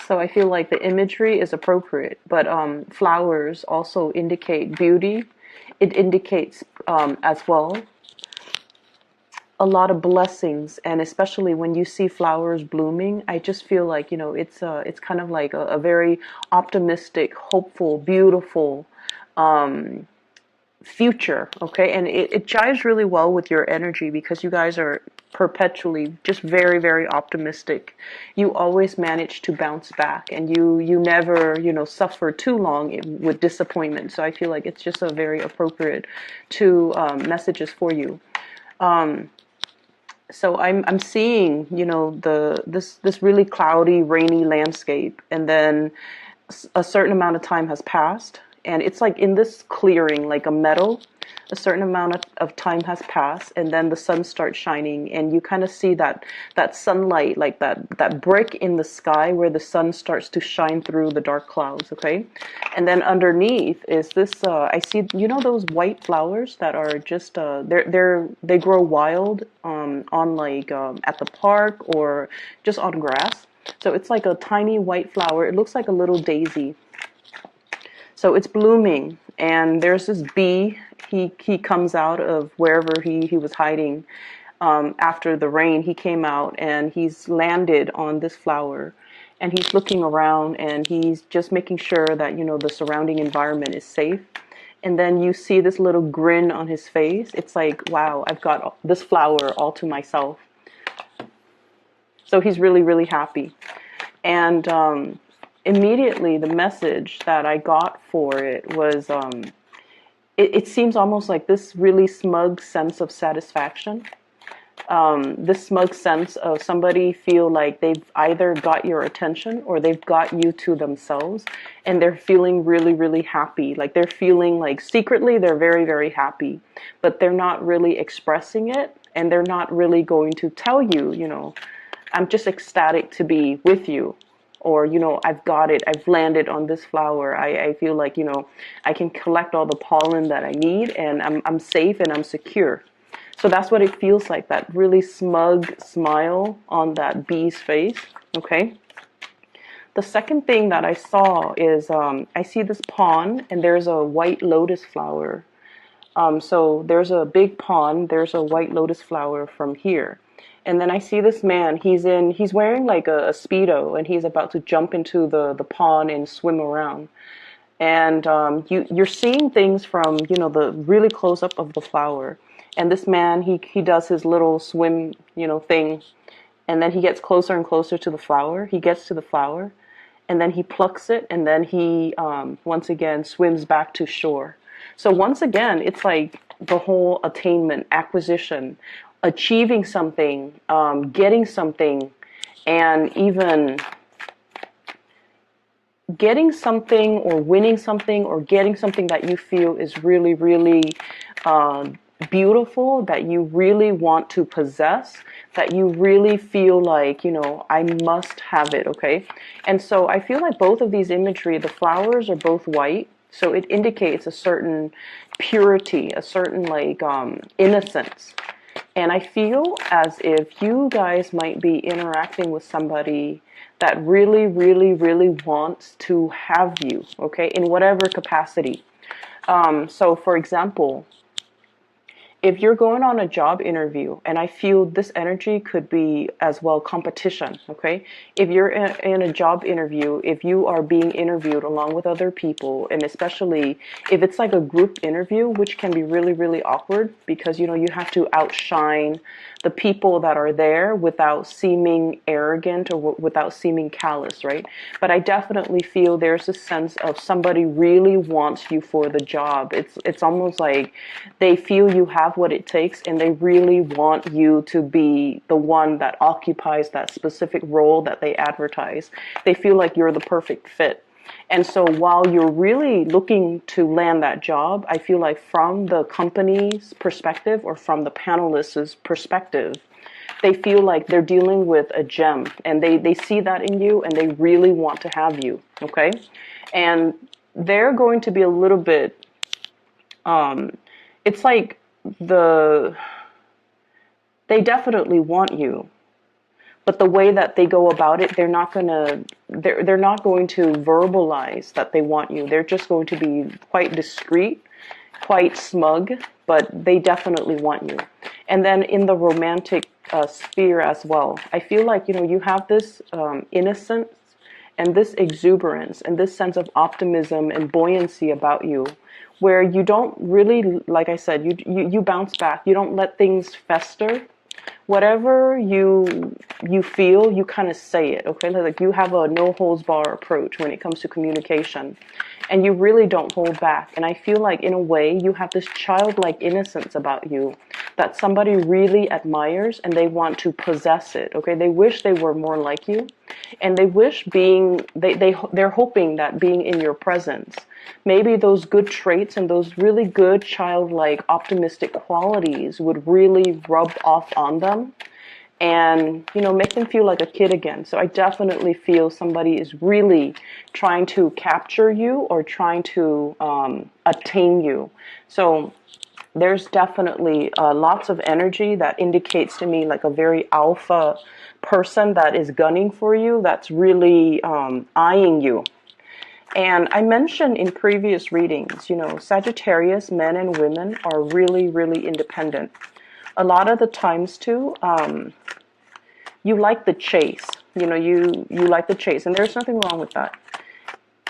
So I feel like the imagery is appropriate, but flowers also indicate beauty. It indicates as well a lot of blessings, and especially when you see flowers blooming, I just feel like, it's kind of like a very optimistic, hopeful, beautiful future. Okay, and it jives really well with your energy because you guys are perpetually just very, very optimistic. You always manage to bounce back, and you never, suffer too long with disappointment. So I feel like it's just a very appropriate two messages for you. So I'm seeing, this really cloudy, rainy landscape, and then a certain amount of time has passed, and it's like in this clearing, like a meadow. A certain amount of time has passed, and then the sun starts shining, and you kind of see that sunlight, like that brick in the sky where the sun starts to shine through the dark clouds. Okay, and then underneath is this. I see, those white flowers that are just they grow wild on like at the park or just on grass. So it's like a tiny white flower. It looks like a little daisy. So it's blooming, and there's this bee. He comes out of wherever he was hiding after the rain. He came out and he's landed on this flower, and he's looking around and he's just making sure that the surrounding environment is safe. And then you see this little grin on his face. It's like, wow, I've got this flower all to myself. So he's really, really happy. And immediately the message that I got for it was, it seems almost like this really smug sense of satisfaction. This smug sense of somebody feel like they've either got your attention or they've got you to themselves, and they're feeling really, really happy. Like they're feeling like secretly they're very, very happy, but they're not really expressing it, and they're not really going to tell you, I'm just ecstatic to be with you. Or, I've got it. I've landed on this flower. I feel like, I can collect all the pollen that I need, and I'm safe and I'm secure. So that's what it feels like, that really smug smile on that bee's face. Okay. The second thing that I saw is I see this pond, and there's a white lotus flower. So there's a big pond. There's a white lotus flower from here. And then I see this man, he's wearing like a Speedo, and he's about to jump into the pond and swim around. And you're seeing things from, the really close up of the flower. And this man, he does his little swim, thing. And then he gets closer and closer to the flower. He gets to the flower, and then he plucks it, and then he, once again, swims back to shore. So once again, it's like the whole attainment, acquisition, achieving something, getting something, and even getting something or winning something or getting something that you feel is really, really beautiful, that you really want to possess, that you really feel like, I must have it, okay? And so I feel like both of these imagery, the flowers are both white, so it indicates a certain purity, a certain like innocence. And I feel as if you guys might be interacting with somebody that really, really, really wants to have you, okay, in whatever capacity. So, for example, if you're going on a job interview, and I feel this energy could be as well competition, okay? If you're in a job interview, if you are being interviewed along with other people, and especially if it's like a group interview, which can be really, really awkward because, you have to outshine the people that are there without seeming arrogant or without seeming callous, right? But I definitely feel there's a sense of somebody really wants you for the job. It's almost like they feel you have what it takes, and they really want you to be the one that occupies that specific role that they advertise. They feel like you're the perfect fit. And so while you're really looking to land that job, I feel like from the company's perspective or from the panelists' perspective, they feel like they're dealing with a gem, and they see that in you, and they really want to have you, okay? And they're going to be a little bit, it's like they definitely want you, but the way that they go about it, they're not going to verbalize that they want you. They're just going to be quite discreet, quite smug, but they definitely want you. And then in the romantic sphere as well, I feel like, you have this innocence and this exuberance and this sense of optimism and buoyancy about you, where you don't really, like I said, you bounce back. You don't let things fester. Whatever you feel, you kind of say it, okay? Like you have a no holds bar approach when it comes to communication, and you really don't hold back. And I feel like in a way you have this childlike innocence about you that somebody really admires, and they want to possess it, okay? They wish they were more like you, and they wish they're hoping that being in your presence, maybe those good traits and those really good childlike optimistic qualities would really rub off on them, and make them feel like a kid again. So I definitely feel somebody is really trying to capture you or trying to attain you. So there's definitely lots of energy that indicates to me like a very alpha person that is gunning for you, that's really eyeing you. And I mentioned in previous readings, Sagittarius men and women are really, really independent. A lot of the times too, you like the chase. You like the chase, and there's nothing wrong with that.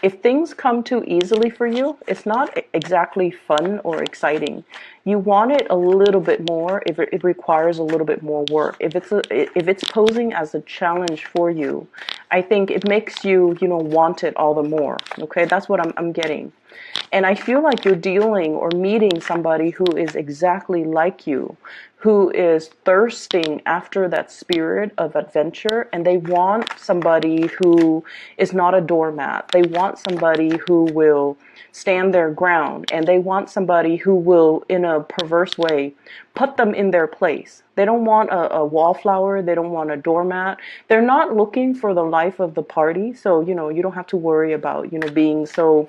If things come too easily for you, it's not exactly fun or exciting. You want it a little bit more if it requires a little bit more work. If it's posing as a challenge for you, I think it makes you, want it all the more. Okay, that's what I'm getting. And I feel like you're dealing or meeting somebody who is exactly like you, who is thirsting after that spirit of adventure, and they want somebody who is not a doormat. They want somebody who will stand their ground, and they want somebody who will, in a perverse way, put them in their place. They don't want a wallflower. They don't want a doormat. They're not looking for the life of the party. So, you don't have to worry about, being so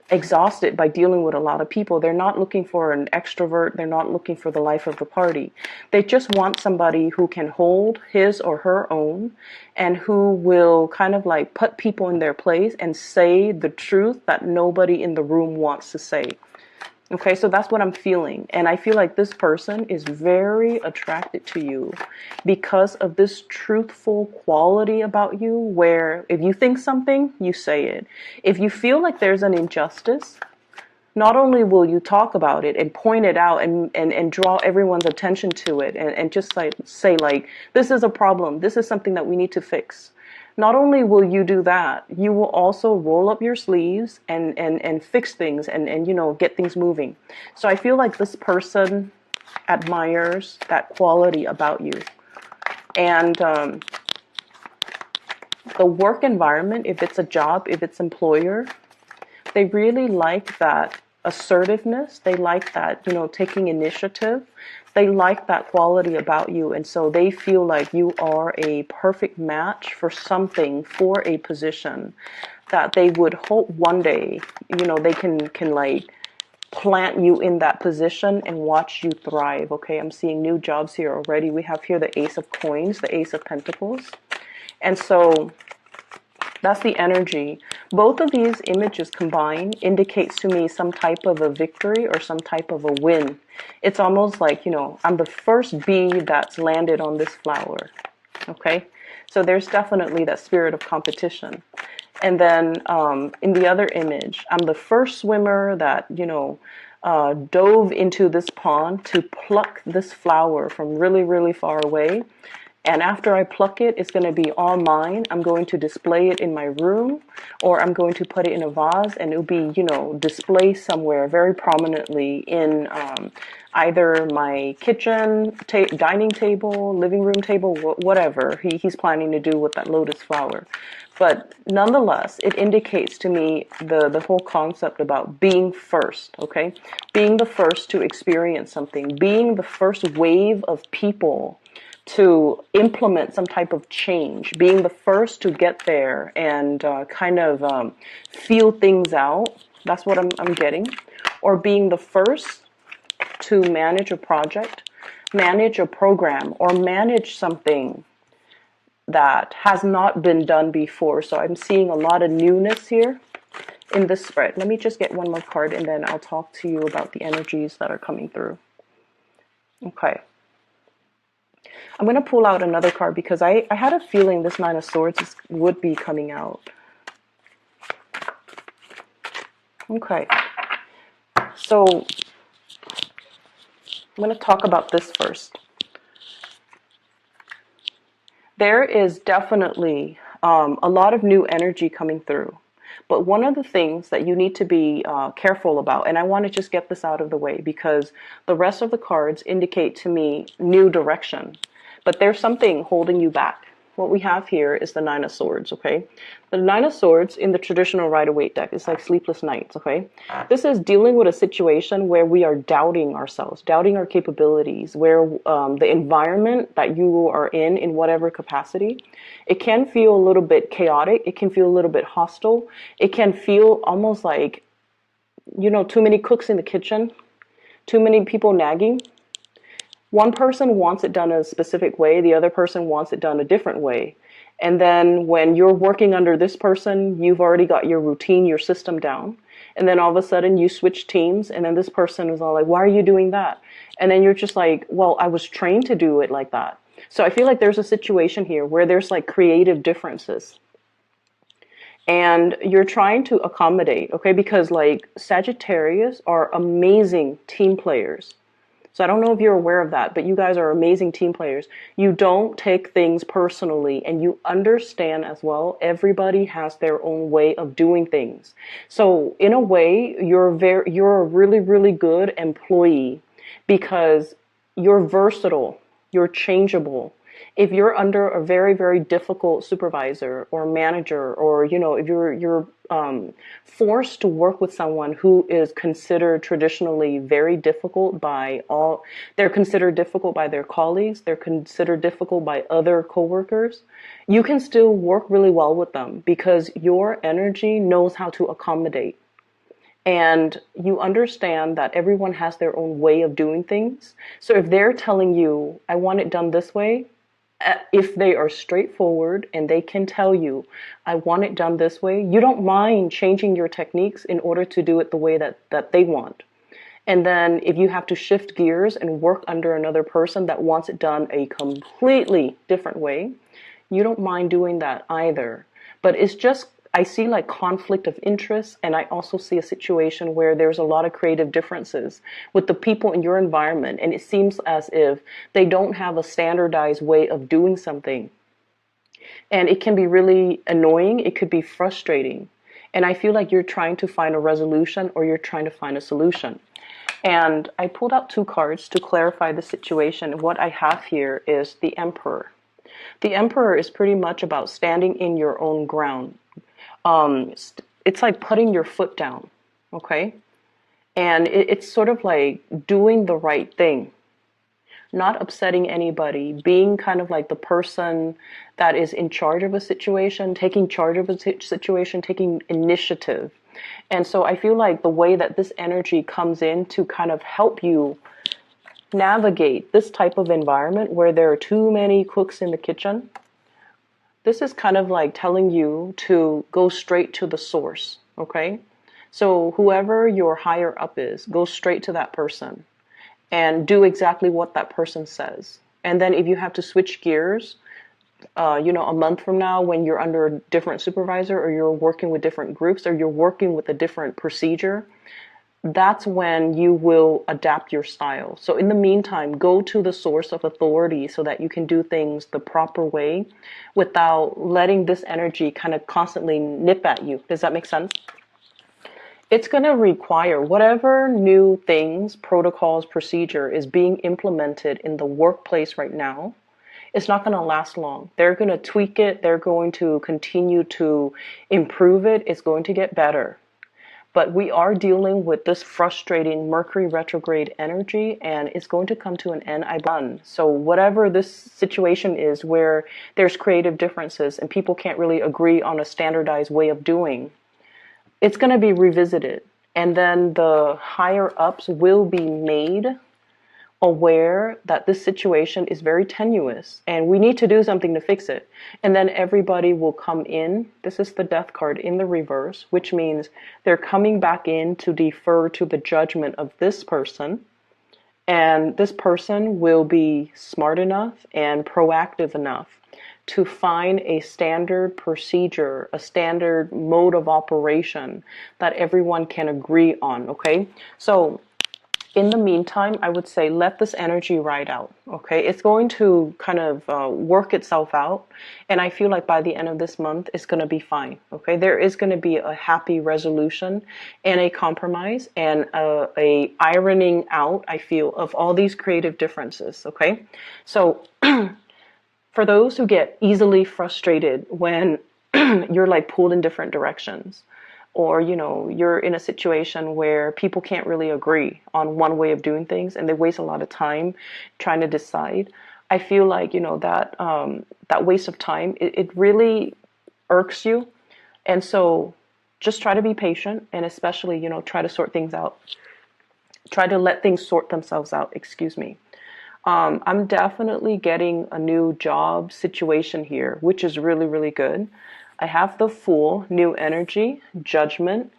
exhausted by dealing with a lot of people. They're not looking for an extrovert. They're not looking for the life of the party. They just want somebody who can hold his or her own, and who will kind of like put people in their place and say the truth that nobody in the room wants to say. Okay, so that's what I'm feeling. And I feel like this person is very attracted to you because of this truthful quality about you, where if you think something, you say it. If you feel like there's an injustice, not only will you talk about it and point it out and draw everyone's attention to it, and just like say like, this is a problem, this is something that we need to fix. Not only will you do that, you will also roll up your sleeves and fix things and get things moving. So I feel like this person admires that quality about you. And the work environment, if it's a job, if it's employer, they really like that assertiveness. They like that, taking initiative. They like that quality about you. And so they feel like you are a perfect match for something, for a position that they would hope one day, they can like plant you in that position and watch you thrive. Okay, I'm seeing new jobs here already. We have here the Ace of Coins, the Ace of Pentacles. And so that's the energy. Both of these images combined indicates to me some type of a victory or some type of a win. It's almost like, I'm the first bee that's landed on this flower. Okay? So there's definitely that spirit of competition. And then in the other image, I'm the first swimmer that, dove into this pond to pluck this flower from really, really far away. And after I pluck it, it's going to be all mine. I'm going to display it in my room, or I'm going to put it in a vase, and it'll be, displayed somewhere very prominently in either my kitchen, dining table, living room table, whatever he's planning to do with that lotus flower. But nonetheless, it indicates to me the whole concept about being first, okay? Being the first to experience something, being the first wave of people to implement some type of change, being the first to get there and feel things out. That's what I'm getting. Or being the first to manage a project. manage a program or manage something that has not been done before. So I'm seeing a lot of newness here in this spread. Let me just get one more card and then I'll talk to you about the energies that are coming through. Okay. I'm going to pull out another card because I had a feeling this Nine of Swords would be coming out. Okay. So I'm going to talk about this first. There is definitely a lot of new energy coming through. But one of the things that you need to be careful about, and I want to just get this out of the way because the rest of the cards indicate to me new direction. But there's something holding you back. What we have here is the Nine of Swords, okay? The Nine of Swords in the traditional Rider-Waite deck is like sleepless nights, okay? This is dealing with a situation where we are doubting ourselves, doubting our capabilities, where the environment that you are in whatever capacity, it can feel a little bit chaotic. It can feel a little bit hostile. It can feel almost like, you know, too many cooks in the kitchen, too many people nagging. One person wants it done a specific way, the other person wants it done a different way. And then when you're working under this person, you've already got your routine, your system down. And then all of a sudden you switch teams and then this person is all like, why are you doing that? And then you're just like, well, I was trained to do it like that. So I feel like there's a situation here where there's like creative differences. And you're trying to accommodate, okay? Because like Sagittarius are amazing team players. So I don't know if you're aware of that, but you guys are amazing team players. You don't take things personally and you understand as well, everybody has their own way of doing things. So in a way, you're a really, really good employee because you're versatile, you're changeable. If you're under a very, very difficult supervisor or manager, or, you know, if you're forced to work with someone who is considered traditionally very difficult by all, they're considered difficult by their colleagues, they're considered difficult by other coworkers, you can still work really well with them because your energy knows how to accommodate. And you understand that everyone has their own way of doing things. So if they're telling you, I want it done this way, if they are straightforward and they can tell you, I want it done this way, you don't mind changing your techniques in order to do it the way that they want. And then if you have to shift gears and work under another person that wants it done a completely different way, you don't mind doing that either. But it's just, I see like conflict of interest, and I also see a situation where there's a lot of creative differences with the people in your environment, and it seems as if they don't have a standardized way of doing something. And it can be really annoying, it could be frustrating. And I feel like you're trying to find a resolution or you're trying to find a solution. And I pulled out two cards to clarify the situation. What I have here is the Emperor. The Emperor is pretty much about standing in your own ground. It's like putting your foot down, okay? And it's sort of like doing the right thing, not upsetting anybody, being kind of like the person that is in charge of a situation, taking charge of a situation, taking initiative. And so I feel like the way that this energy comes in to kind of help you navigate this type of environment where there are too many cooks in the kitchen, this is kind of like telling you to go straight to the source, okay? So whoever your higher up is, go straight to that person and do exactly what that person says. And then if you have to switch gears, you know, a month from now when you're under a different supervisor or you're working with different groups or you're working with a different procedure, that's when you will adapt your style. So in the meantime, go to the source of authority so that you can do things the proper way without letting this energy kind of constantly nip at you. Does that make sense? It's going to require whatever new things, protocols, procedure is being implemented in the workplace right now. It's not going to last long. They're going to tweak it. They're going to continue to improve it. It's going to get better. But we are dealing with this frustrating Mercury retrograde energy, and it's going to come to an end. So whatever this situation is where there's creative differences and people can't really agree on a standardized way of doing, it's going to be revisited. And then the higher ups will be made aware that this situation is very tenuous and we need to do something to fix it. And then everybody will come in. This is the death card in the reverse, which means they're coming back in to defer to the judgment of this person. And this person will be smart enough and proactive enough to find a standard procedure, a standard mode of operation that everyone can agree on, okay? So in the meantime, I would say let this energy ride out, okay? It's going to kind of work itself out, and I feel like by the end of this month, it's going to be fine, okay? There is going to be a happy resolution and a compromise and a ironing out, I feel, of all these creative differences, okay? So for those who get easily frustrated when you're like pulled in different directions, or you're in a situation where people can't really agree on one way of doing things and they waste a lot of time trying to decide, I feel like that waste of time, it really irks you. And so just try to be patient, and especially try to sort things out, try to let things sort themselves out, excuse me. I'm definitely getting a new job situation here, which is really, really good. I have the Fool, new energy, judgment,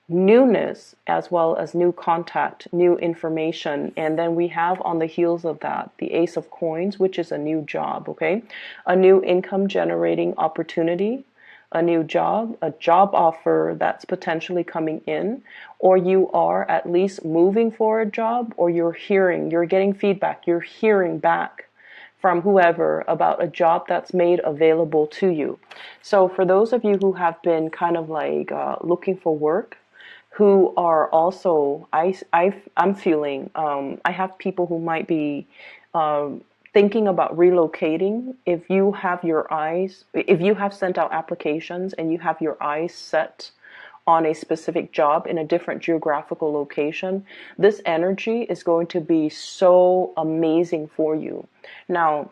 newness, as well as new contact, new information. And then we have on the heels of that, the Ace of Coins, which is a new job, okay? A new income generating opportunity, a new job, a job offer that's potentially coming in, or you are at least moving for a job, or you're getting feedback, you're hearing back from whoever about a job that's made available to you. So for those of you who have been kind of like looking for work, who are also, I'm feeling, I have people who might be thinking about relocating. If you have sent out applications and you have your eyes set on a specific job in a different geographical location, this energy is going to be so amazing for you. Now,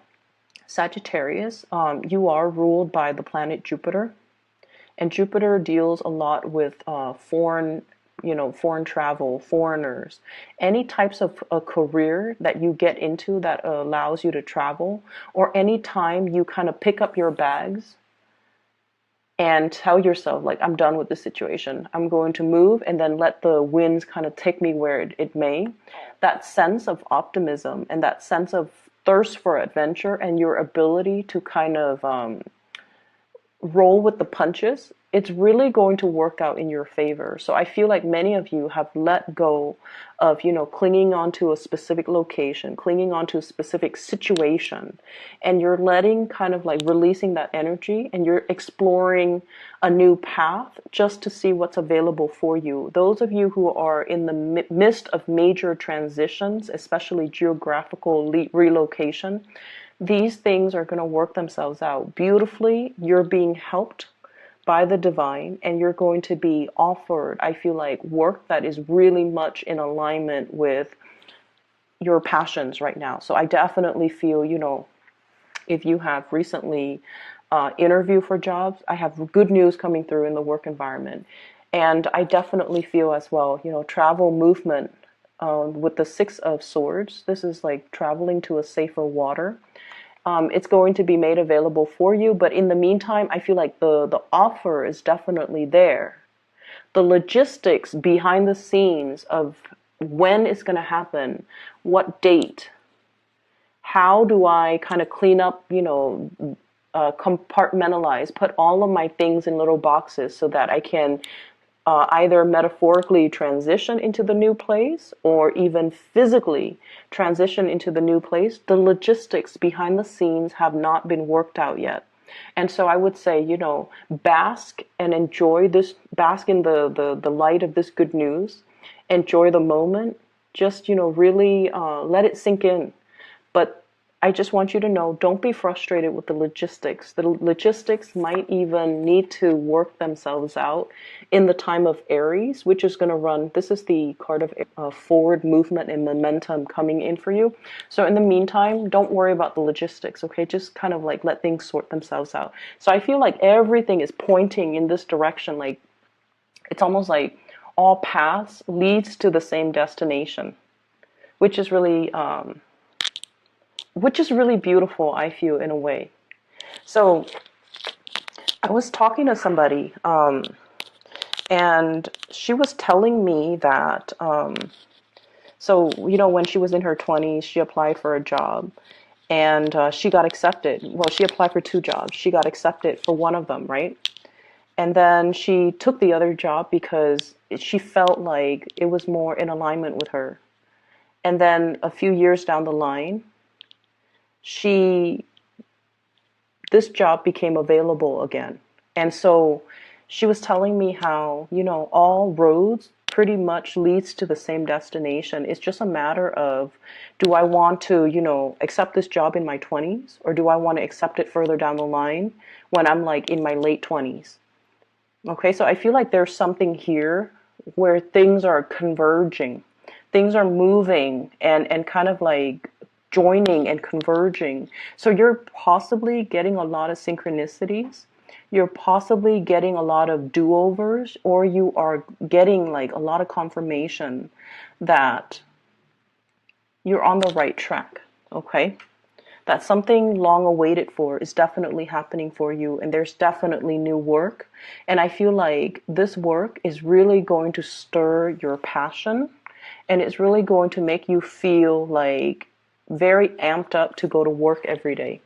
Sagittarius, you are ruled by the planet Jupiter, and Jupiter deals a lot with foreign travel, foreigners, any types of a career that you get into that allows you to travel, or any time you kind of pick up your bags and tell yourself, like, I'm done with this situation. I'm going to move and then let the winds kind of take me where it may. That sense of optimism and that sense of thirst for adventure and your ability to kind of roll with the punches, it's really going to work out in your favor. So I feel like many of you have let go of, clinging onto a specific location, clinging onto a specific situation, and you're letting kind of like releasing that energy, and you're exploring a new path just to see what's available for you. Those of you who are in the midst of major transitions, especially geographical relocation, these things are going to work themselves out beautifully. You're being helped by the divine, and you're going to be offered, I feel like, work that is really much in alignment with your passions right now. So I definitely feel, if you have recently interviewed for jobs, I have good news coming through in the work environment. And I definitely feel as well, travel, movement, with the Six of Swords. This is like traveling to a safer water. It's going to be made available for you, but in the meantime, I feel like the offer is definitely there. The logistics behind the scenes of when it's going to happen, what date, how do I kind of clean up, compartmentalize, put all of my things in little boxes so that I can either metaphorically transition into the new place or even physically transition into the new place. The logistics behind the scenes have not been worked out yet. And so I would say, bask and enjoy this, bask in the light of this good news, enjoy the moment, just, really let it sink in. But I just want you to know, don't be frustrated with the logistics. The logistics might even need to work themselves out in the time of Aries, which is going to run. This is the card of forward movement and momentum coming in for you. So in the meantime, don't worry about the logistics, okay? Just kind of like let things sort themselves out. So I feel like everything is pointing in this direction. Like it's almost like all paths leads to the same destination, which is really beautiful, I feel, in a way. So I was talking to somebody, and she was telling me that, so, when she was in her 20s, she applied for a job, and she got accepted. Well, she applied for 2 jobs. She got accepted for one of them, right? And then she took the other job because she felt like it was more in alignment with her. And then a few years down the line, this job became available again. And so she was telling me how, all roads pretty much leads to the same destination. It's just a matter of, do I want to, accept this job in my 20s, or do I want to accept it further down the line when I'm like in my late 20s? Okay, so I feel like there's something here where things are converging. Things are moving and kind of like joining and converging. So you're possibly getting a lot of synchronicities. You're possibly getting a lot of do-overs, or you are getting like a lot of confirmation that you're on the right track. Okay? That something long awaited for is definitely happening for you, and there's definitely new work. And I feel like this work is really going to stir your passion, and it's really going to make you feel like very amped up to go to work every day.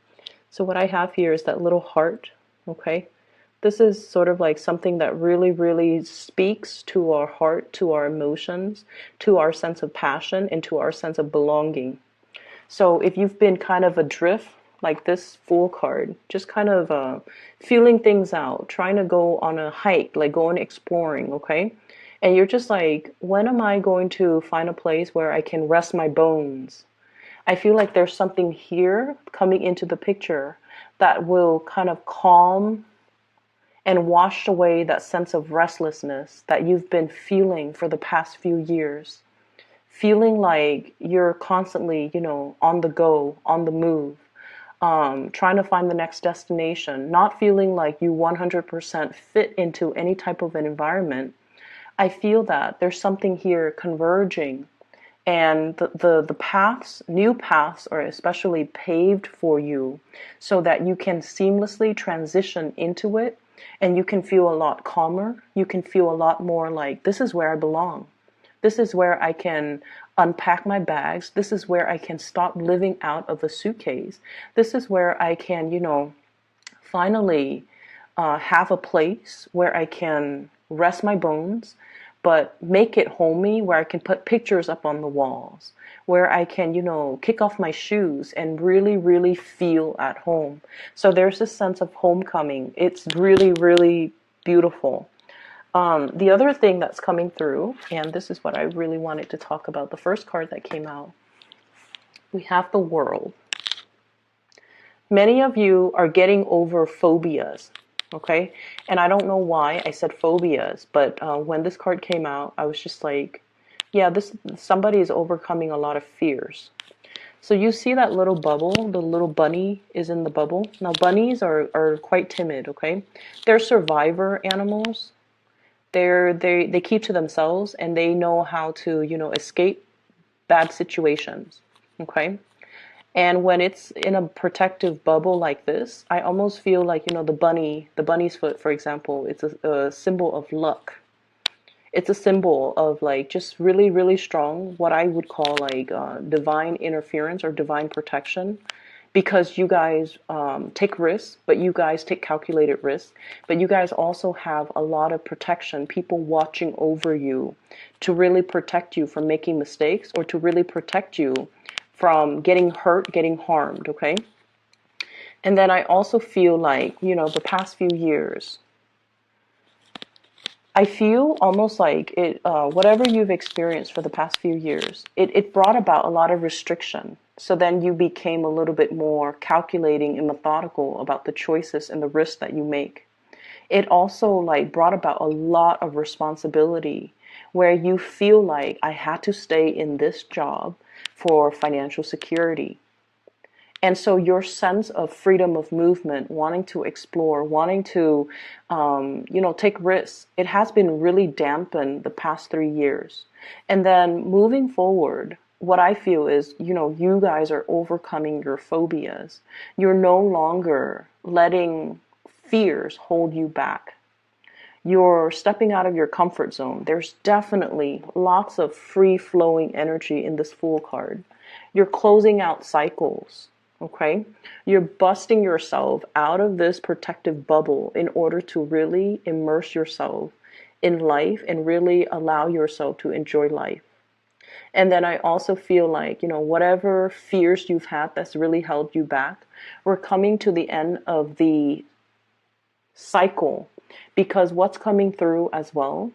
So what I have here is that little heart. Okay, this is sort of like something that really, really speaks to our heart, to our emotions, to our sense of passion, and to our sense of belonging. So if you've been kind of adrift, like this Fool card, just kind of feeling things out, trying to go on a hike, like going exploring, okay? And you're just like, when am I going to find a place where I can rest my bones? I feel like there's something here coming into the picture that will kind of calm and wash away that sense of restlessness that you've been feeling for the past few years. Feeling like you're constantly, on the go, on the move, trying to find the next destination, not feeling like you 100% fit into any type of an environment. I feel that there's something here converging, and the paths, new paths, are especially paved for you so that you can seamlessly transition into it, and you can feel a lot calmer. You can feel a lot more like, this is where I belong. This is where I can unpack my bags. This is where I can stop living out of a suitcase. This is where I can, finally have a place where I can rest my bones, but make it homey, where I can put pictures up on the walls, where I can, kick off my shoes and really, really feel at home. So there's this sense of homecoming. It's really, really beautiful. The other thing that's coming through, and this is what I really wanted to talk about, the first card that came out, we have the World. Many of you are getting over phobias, okay? And I don't know why I said phobias, but when this card came out, I was just like, yeah, somebody is overcoming a lot of fears. So you see that little bubble, the little bunny is in the bubble. Now bunnies are quite timid, okay? They're survivor animals. They keep to themselves, and they know how to, escape bad situations. Okay? And when it's in a protective bubble like this, I almost feel like, the bunny's foot, for example, it's a symbol of luck. It's a symbol of like just really, really strong, what I would call like divine interference or divine protection. Because you guys take risks, but you guys take calculated risks, but you guys also have a lot of protection, people watching over you to really protect you from making mistakes, or to really protect you from getting hurt, getting harmed, okay? And then I also feel like, the past few years, I feel almost like it, whatever you've experienced for the past few years, it brought about a lot of restriction. So then you became a little bit more calculating and methodical about the choices and the risks that you make. It also like brought about a lot of responsibility, where you feel like, I had to stay in this job for financial security. And so your sense of freedom of movement, wanting to explore, wanting to, take risks, it has been really dampened the past 3 years. And then moving forward, what I feel is, you guys are overcoming your phobias. You're no longer letting fears hold you back. You're stepping out of your comfort zone. There's definitely lots of free flowing energy in this Fool card. You're closing out cycles, okay? You're busting yourself out of this protective bubble in order to really immerse yourself in life and really allow yourself to enjoy life. And then I also feel like, whatever fears you've had that's really held you back, we're coming to the end of the cycle, because what's coming through as well,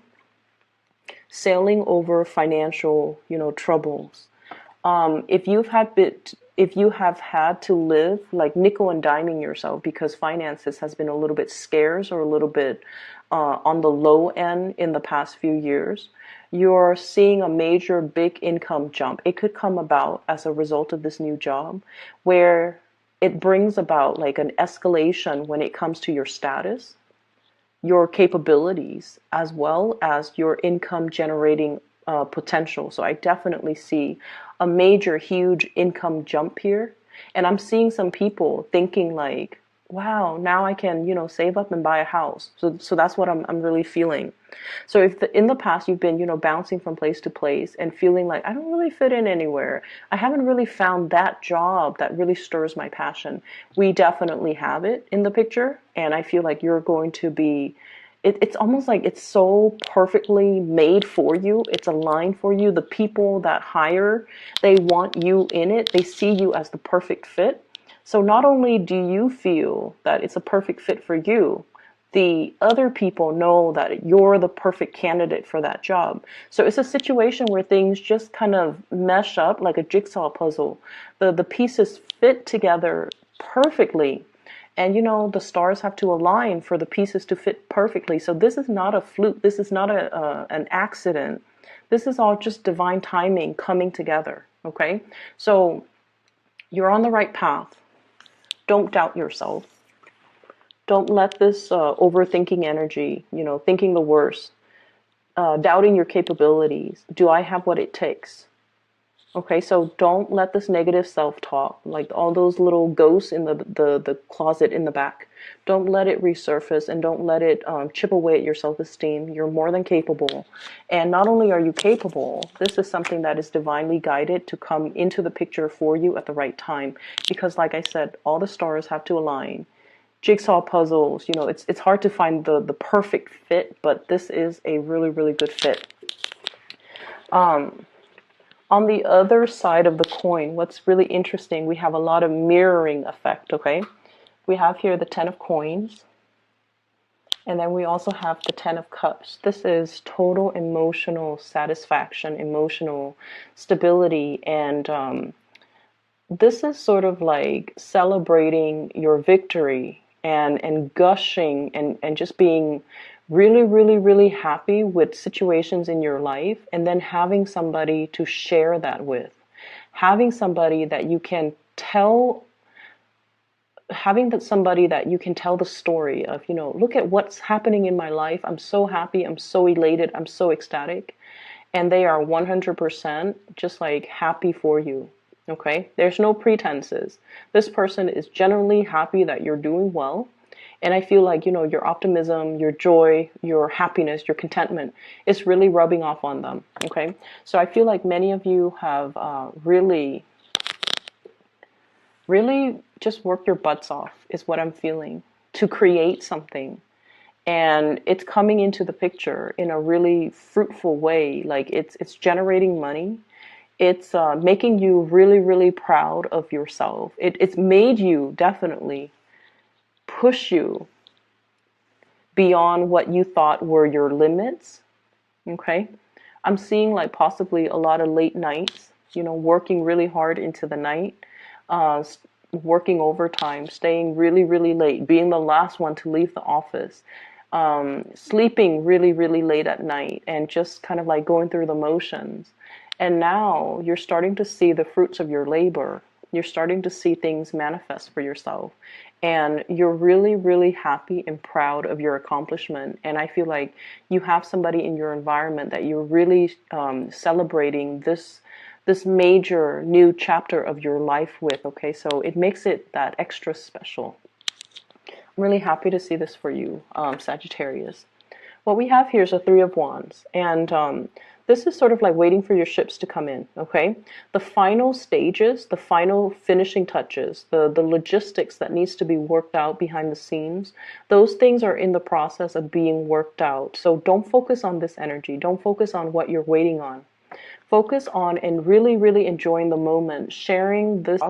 sailing over financial, troubles. If you have had to live like nickel and diming yourself because finances has been a little bit scarce or a little bit on the low end in the past few years, you're seeing a major big income jump. It could come about as a result of this new job, where it brings about like an escalation when it comes to your status, your capabilities, as well as your income generating potential. So I definitely see a major, huge income jump here. And I'm seeing some people thinking like, wow, now I can, save up and buy a house. So that's what I'm really feeling. So if in the past you've been, bouncing from place to place and feeling like I don't really fit in anywhere, I haven't really found that job that really stirs my passion, we definitely have it in the picture. And I feel like you're going to be, it's almost like it's so perfectly made for you. It's aligned for you. The people that hire, they want you in it. They see you as the perfect fit. So not only do you feel that it's a perfect fit for you, the other people know that you're the perfect candidate for that job. So it's a situation where things just kind of mesh up like a jigsaw puzzle. The pieces fit together perfectly. And the stars have to align for the pieces to fit perfectly. So this is not a fluke. This is not an accident. This is all just divine timing coming together. Okay? So you're on the right path. Don't doubt yourself. Don't let this overthinking energy, thinking the worst, doubting your capabilities. Do I have what it takes? Okay, so don't let this negative self-talk, like all those little ghosts in the closet in the back, don't let it resurface, and don't let it chip away at your self-esteem. You're more than capable. And not only are you capable, this is something that is divinely guided to come into the picture for you at the right time. Because like I said, all the stars have to align. Jigsaw puzzles, it's hard to find the perfect fit, but this is a really, really good fit. On the other side of the coin, what's really interesting, we have a lot of mirroring effect, okay? We have here the 10 of coins, and then we also have the 10 of cups. This is total emotional satisfaction, emotional stability, and this is sort of like celebrating your victory and gushing and just being really, really, really happy with situations in your life, and then having somebody to share that with, having somebody that you can tell, somebody that you can tell the story of, look at what's happening in my life. I'm so happy. I'm so elated. I'm so ecstatic. And they are 100% just like happy for you. Okay. There's no pretenses. This person is genuinely happy that you're doing well. And I feel like, your optimism, your joy, your happiness, your contentment is really rubbing off on them. Okay. So I feel like many of you have really just worked your butts off, is what I'm feeling, to create something. And it's coming into the picture in a really fruitful way. Like it's generating money. It's making you really, really proud of yourself. It's made you definitely push you beyond what you thought were your limits. Okay. I'm seeing like possibly a lot of late nights, working really hard into the night, working overtime, staying really, really late, being the last one to leave the office, sleeping really, really late at night, and just kind of like going through the motions. And now you're starting to see the fruits of your labor. You're starting to see things manifest for yourself. And you're really, really happy and proud of your accomplishment. And I feel like you have somebody in your environment that you're really celebrating this this major new chapter of your life with, okay? So it makes it that extra special. I'm really happy to see this for you, Sagittarius. What we have here is a Three of Wands, and this is sort of like waiting for your ships to come in, okay? The final stages, the final finishing touches, the logistics that needs to be worked out behind the scenes, those things are in the process of being worked out. So don't focus on this energy. Don't focus on what you're waiting on. Focus on and really, really enjoying the moment, sharing this.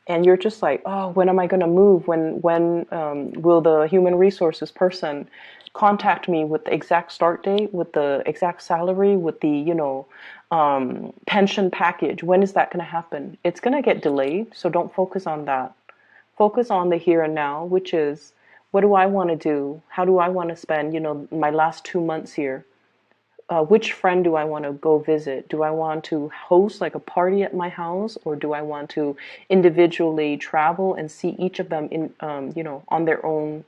And you're just like, oh, when am I going to move? When will the human resources person contact me with the exact start date, with the exact salary, with the, pension package? When is that going to happen? It's going to get delayed, so don't focus on that. Focus on the here and now, which is, what do I want to do? How do I want to spend, my last 2 months here? Which friend do I want to go visit? Do I want to host like a party at my house, or do I want to individually travel and see each of them in, on their own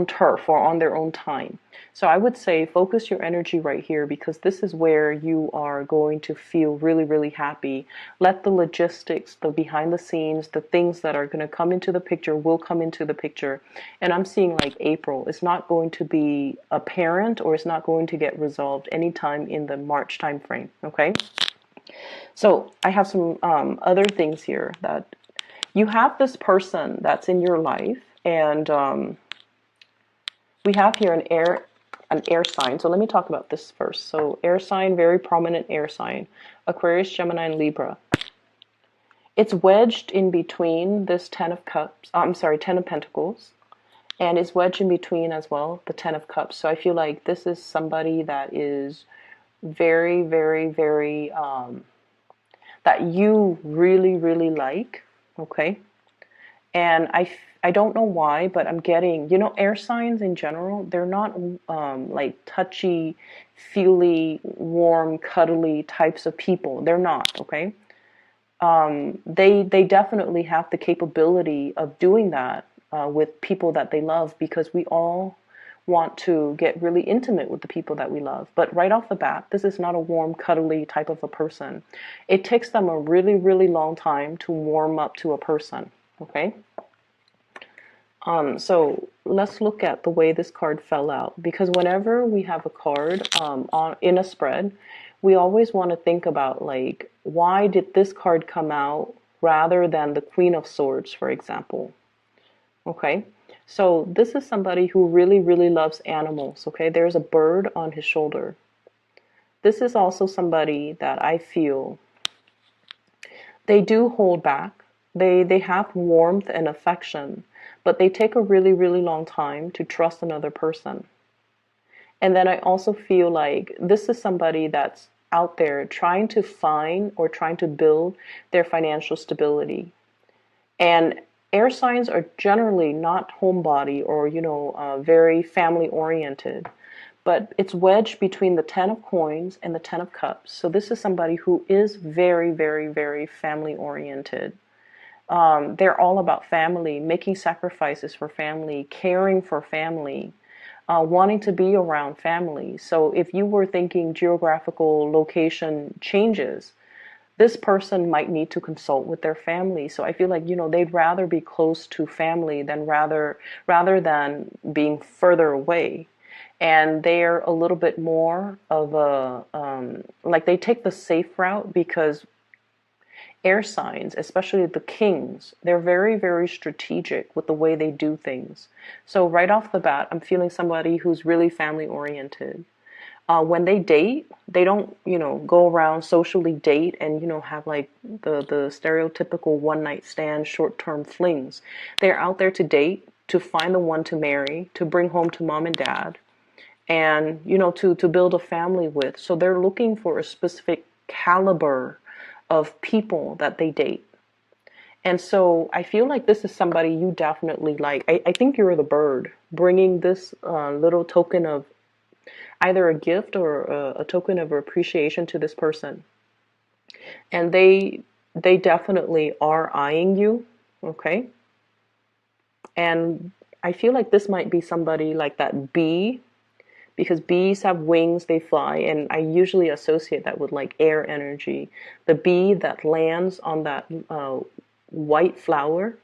turf or on their own time? So I would say focus your energy right here, because this is where you are going to feel really, really happy. Let the logistics, the behind the scenes, the things that are going to come into the picture will come into the picture. And I'm seeing like April. It's not going to be apparent, or it's not going to get resolved anytime in the March time frame. Okay. So I have some other things here, that you have this person that's in your life, and we have here an air sign. So let me talk about this first. So air sign, very prominent air sign, Aquarius, Gemini, and Libra. It's wedged in between this 10 of cups, 10 of pentacles, and it's wedged in between as well, the 10 of cups. So I feel like this is somebody that is very, very, very, that you really, really like, okay? And I don't know why, but I'm getting, air signs in general, they're not like touchy, feely, warm, cuddly types of people. They're not, okay? They definitely have the capability of doing that with people that they love, because we all want to get really intimate with the people that we love. But right off the bat, this is not a warm, cuddly type of a person. It takes them a really, really long time to warm up to a person, okay? So let's look at the way this card fell out, because whenever we have a card in a spread, we always want to think about, like, why did this card come out rather than the Queen of Swords, for example? Okay, so this is somebody who really, really loves animals. Okay, there's a bird on his shoulder. This is also somebody that I feel they do hold back. They have warmth and affection, but they take a really, really long time to trust another person. And then I also feel like this is somebody that's out there trying to find or trying to build their financial stability. And air signs are generally not homebody or, very family oriented, but it's wedged between the 10 of coins and the 10 of cups. So this is somebody who is very, very, very family oriented. They're all about family, making sacrifices for family, caring for family, wanting to be around family. So if you were thinking geographical location changes, this person might need to consult with their family. So I feel like, they'd rather be close to family than rather than being further away. And they're a little bit more of a, like they take the safe route, because air signs, especially the kings, they're very, very strategic with the way they do things. So right off the bat, I'm feeling somebody who's really family oriented. When they date, they don't, go around socially date and, have like the stereotypical one night stand, short term flings. They're out there to date, to find the one to marry, to bring home to mom and dad, and, to build a family with. So they're looking for a specific caliber of people that they date. And so I feel like this is somebody you definitely like. I think you're the bird bringing this little token of either a gift or a token of appreciation to this person. And they definitely are eyeing you, okay? And I feel like this might be somebody like that bee, because bees have wings, they fly, and I usually associate that with like air energy. The bee that lands on that white flower.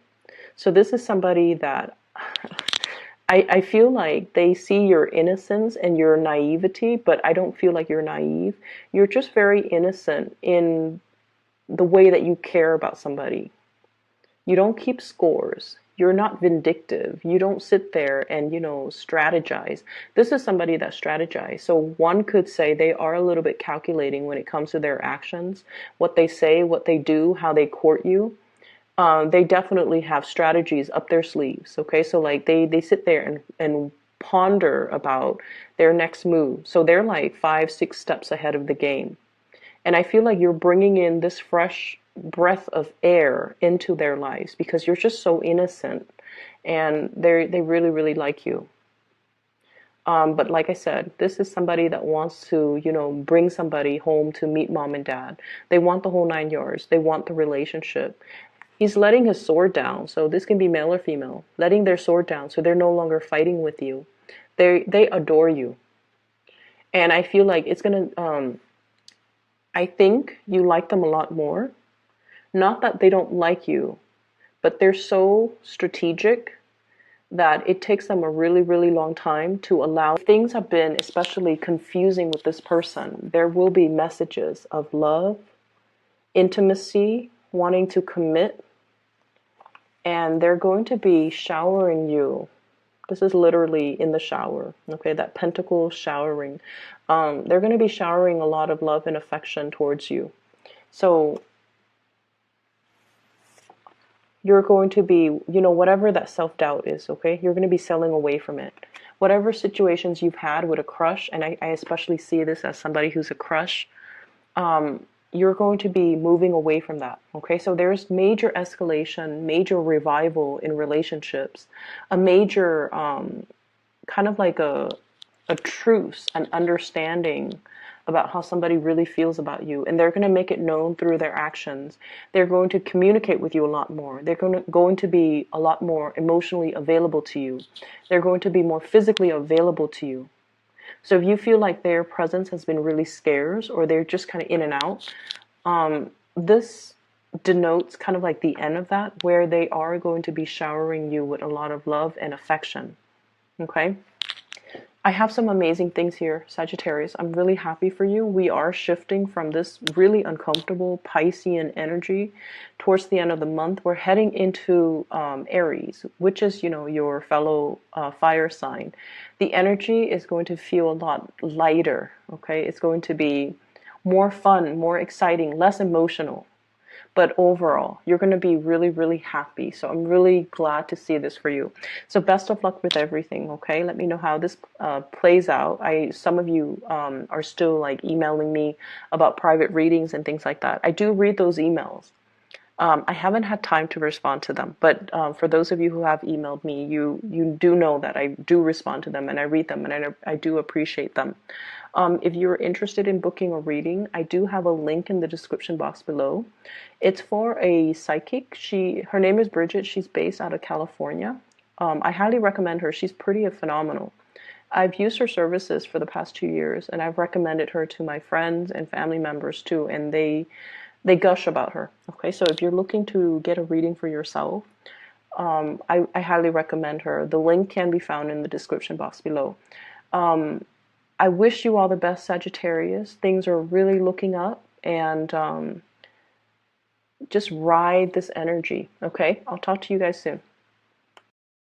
So this is somebody that I feel like they see your innocence and your naivety, but I don't feel like you're naive. You're just very innocent in the way that you care about somebody. You don't keep scores. You're not vindictive. You don't sit there and, strategize. This is somebody that strategizes. So one could say they are a little bit calculating when it comes to their actions, what they say, what they do, how they court you. They definitely have strategies up their sleeves. Okay, so like they sit there and ponder about their next move. So they're like 5, 6 steps ahead of the game. And I feel like you're bringing in this fresh breath of air into their lives because you're just so innocent, and they really, really like you. But like I said, this is somebody that wants to, bring somebody home to meet mom and dad. They want the whole 9 yards. They want the relationship. He's letting his sword down. So this can be male or female, letting their sword down. So they're no longer fighting with you. They adore you. And I feel like it's going to, I think you like them a lot more. Not that they don't like you, but they're so strategic that it takes them a really, really long time to allow. If things have been especially confusing with this person, there will be messages of love, intimacy, wanting to commit, and they're going to be showering you. This is literally in the shower, okay, that pentacle showering. They're going to be showering a lot of love and affection towards you. So you're going to be, whatever that self-doubt is, okay, you're going to be selling away from it. Whatever situations you've had with a crush, and I especially see this as somebody who's a crush, you're going to be moving away from that, okay? So there's major escalation, major revival in relationships, a major kind of like a truce, an understanding about how somebody really feels about you, and they're going to make it known through their actions. They're going to communicate with you a lot more. They're going to be a lot more emotionally available to you. They're going to be more physically available to you. So if you feel like their presence has been really scarce, or they're just kind of in and out, this denotes kind of like the end of that, where they are going to be showering you with a lot of love and affection. Okay? I have some amazing things here, Sagittarius. I'm really happy for you. We are shifting from this really uncomfortable Piscean energy towards the end of the month. We're heading into Aries, which is, your fellow fire sign. The energy is going to feel a lot lighter, okay? It's going to be more fun, more exciting, less emotional. But overall, you're going to be really, really happy. So I'm really glad to see this for you. So best of luck with everything, okay? Let me know how this plays out. Some of you are still like emailing me about private readings and things like that. I do read those emails. I haven't had time to respond to them, but for those of you who have emailed me, you do know that I do respond to them and I read them, and I do appreciate them. If you're interested in booking a reading, I do have a link in the description box below. It's for a psychic. Her name is Bridget. She's based out of California. I highly recommend her. She's pretty phenomenal. I've used her services for the past 2 years, and I've recommended her to my friends and family members too, and they gush about her. Okay, so if you're looking to get a reading for yourself, I highly recommend her. The link can be found in the description box below. I wish you all the best, Sagittarius. Things are really looking up, and just ride this energy. Okay, I'll talk to you guys soon.